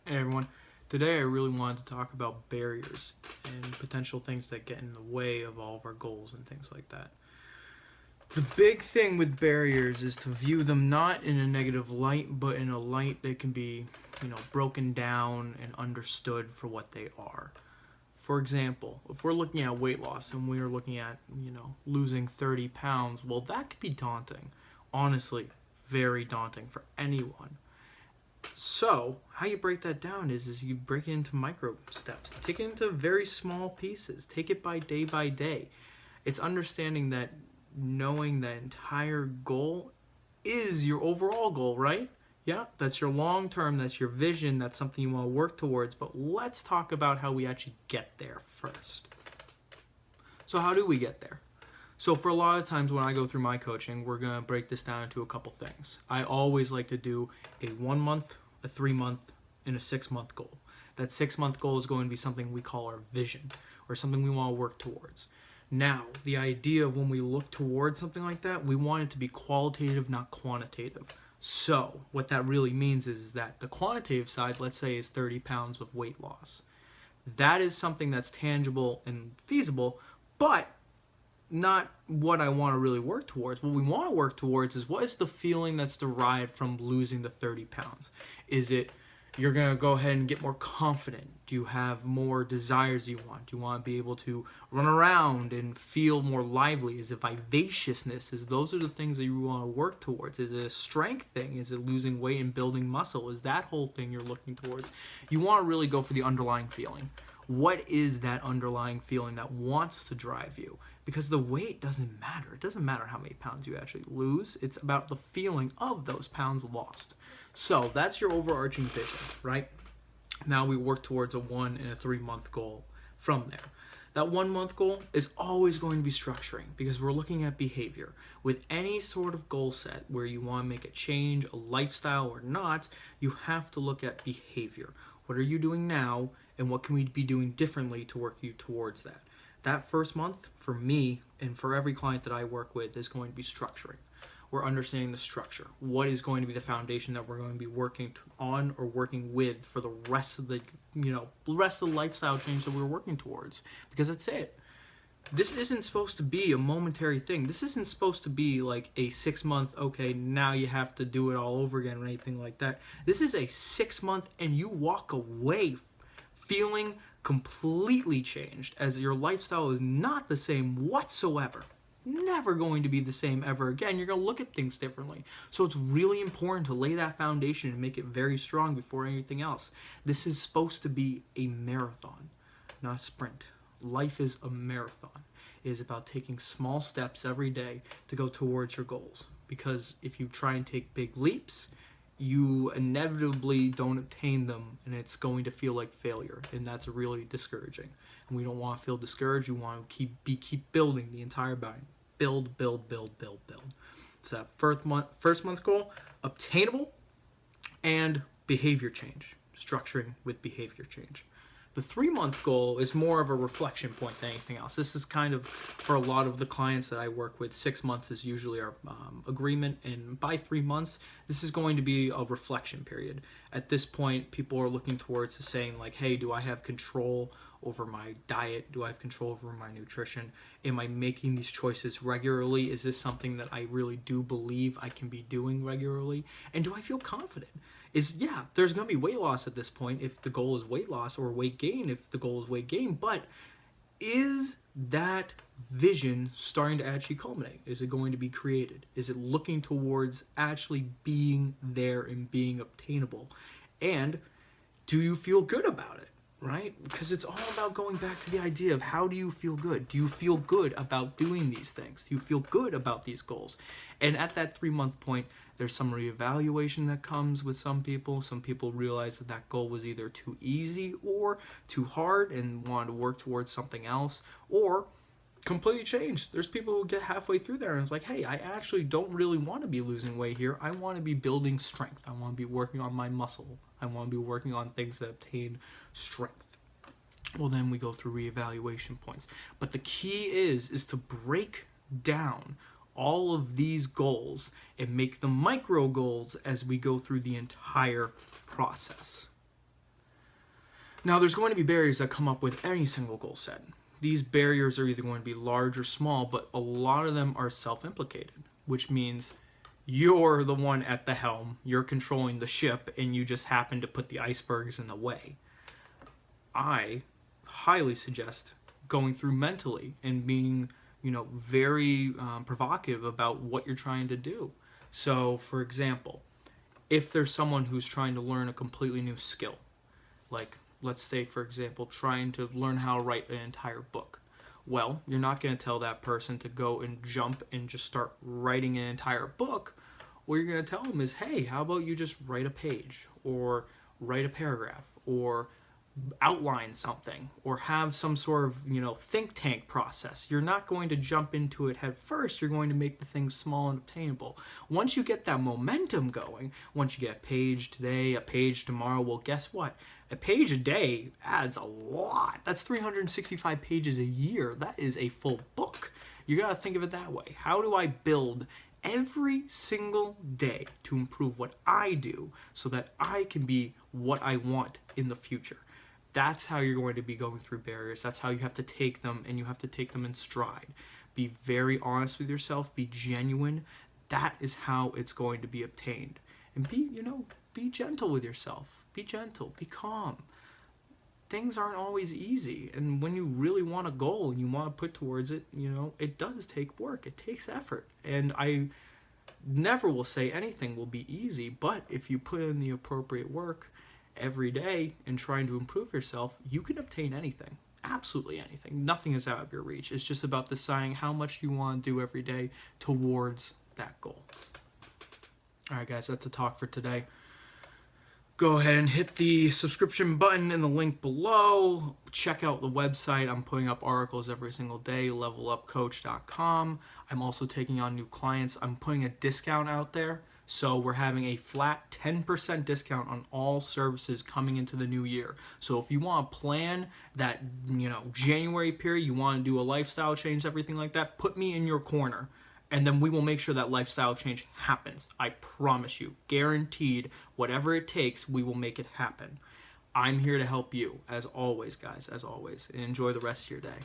Hey everyone, today I really wanted to talk about barriers and potential things that get in the way of all of our goals and things like that. The big thing with barriers is to view them not in a negative light, but in a light that can be, broken down and understood for what they are. For example, if we're looking at weight loss and we're looking at, losing 30 pounds, well, that could be daunting. Honestly, very daunting for anyone. So, how you break that down is you break it into micro steps. Take it into very small pieces. Take it by day. It's understanding that knowing that entire goal is your overall goal, right? Yeah, that's your long term, that's your vision, that's something you want to work towards. But let's talk about how we actually get there first. So, how do we get there? So for a lot of times when I go through my coaching, we're going to break this down into a couple things. I always like to do a 1 month, a 3 month, and a 6 month goal. That 6 month goal is going to be something we call our vision, or something we want to work towards. Now, the idea of when we look towards something like that, we want it to be qualitative, not quantitative. So what that really means is that the quantitative side, let's say, is 30 pounds of weight loss. That is something that's tangible and feasible, but not what I want to really work towards. What we want to work towards is, what is the feeling that's derived from losing the 30 pounds? Is it you're going to go ahead and get more confident? Do you have more desires you want? Do you want to be able to run around and feel more lively? Is it vivaciousness? Those are the things that you want to work towards? Is it a strength thing? Is it losing weight and building muscle? Is that whole thing you're looking towards? You want to really go for the underlying feeling. What is that underlying feeling that wants to drive you? Because the weight doesn't matter. It doesn't matter how many pounds you actually lose. It's about the feeling of those pounds lost. So that's your overarching vision, right? Now we work towards a 1 and a 3 month goal from there. That 1 month goal is always going to be structuring, because we're looking at behavior. With any sort of goal set where you want to make a change, a lifestyle or not, you have to look at behavior. What are you doing now, and what can we be doing differently to work you towards that? That first month, for me and for every client that I work with, is going to be structuring. We're understanding the structure. What is going to be the foundation that we're going to be working on or working with for the rest of the, rest of the lifestyle change that we're working towards? Because that's it. This isn't supposed to be a momentary thing. This isn't supposed to be like a 6 month, okay, now you have to do it all over again or anything like that. This is a 6 month, and you walk away feeling completely changed, as your lifestyle is not the same whatsoever. Never going to be the same ever again. You're going to look at things differently. So it's really important to lay that foundation and make it very strong before anything else. This is supposed to be a marathon, not a sprint. Life is a marathon. It is about taking small steps every day to go towards your goals. Because if you try and take big leaps, you inevitably don't obtain them, and it's going to feel like failure, and that's really discouraging. And we don't want to feel discouraged. We want to keep building the entire bind. Build. So that first month goal, obtainable, and behavior change. Structuring with behavior change. The 3 month goal is more of a reflection point than anything else. This is kind of, for a lot of the clients that I work with, 6 months is usually our agreement, and by 3 months, this is going to be a reflection period. At this point, people are looking towards saying like, hey, do I have control over my diet? Do I have control over my nutrition? Am I making these choices regularly? Is this something that I really do believe I can be doing regularly? And do I feel confident? There's going to be weight loss at this point if the goal is weight loss, or weight gain if the goal is weight gain, but is that vision starting to actually culminate? Is it going to be created? Is it looking towards actually being there and being obtainable? And do you feel good about it? Right? Because it's all about going back to the idea of, how do you feel good? Do you feel good about doing these things? Do you feel good about these goals? And at that 3 month point, there's some reevaluation that comes with some people. Some people realize that that goal was either too easy or too hard and wanted to work towards something else, or completely changed. There's people who get halfway through there and it's like, hey, I actually don't really want to be losing weight here. I want to be building strength. I want to be working on my muscle. I want to be working on things that obtain strength. Well, then we go through reevaluation points. But the key is to break down all of these goals and make them micro goals as we go through the entire process. Now, there's going to be barriers that come up with any single goal set. These barriers are either going to be large or small, but a lot of them are self-implicated, which means you're the one at the helm, you're controlling the ship, and you just happen to put the icebergs in the way. I highly suggest going through mentally and being, very provocative about what you're trying to do. So, for example, if there's someone who's trying to learn a completely new skill, like, let's say, for example, trying to learn how to write an entire book. Well, you're not going to tell that person to go and jump and just start writing an entire book. What you're going to tell them is, hey, how about you just write a page, or write a paragraph, or outline something, or have some sort of, think tank process. You're not going to jump into it head first. You're going to make the things small and obtainable. Once you get that momentum going, once you get a page today, a page tomorrow, well, guess what? A page a day adds a lot. That's 365 pages a year. That is a full book. You got to think of it that way. How do I build every single day to improve what I do so that I can be what I want in the future? That's how you're going to be going through barriers. That's how you have to take them, and you have to take them in stride. Be very honest with yourself. Be genuine. That is how it's going to be obtained. And be gentle with yourself. Be gentle. Be calm. Things aren't always easy. And when you really want a goal and you want to put towards it, it does take work. It takes effort. And I never will say anything will be easy, but if you put in the appropriate work every day and trying to improve yourself, you can obtain anything. Absolutely anything. Nothing is out of your reach. It's just about deciding how much you want to do every day towards that goal. All right, guys, that's the talk for today. Go ahead and hit the subscription button in the link below. Check out the website. I'm putting up articles every single day, levelupcoach.com. I'm also taking on new clients. I'm putting a discount out there. So we're having a flat 10% discount on all services coming into the new year. So if you want to plan that, January period, you want to do a lifestyle change, everything like that, put me in your corner. And then we will make sure that lifestyle change happens. I promise you. Guaranteed. Whatever it takes, we will make it happen. I'm here to help you, as always, guys, as always. And enjoy the rest of your day.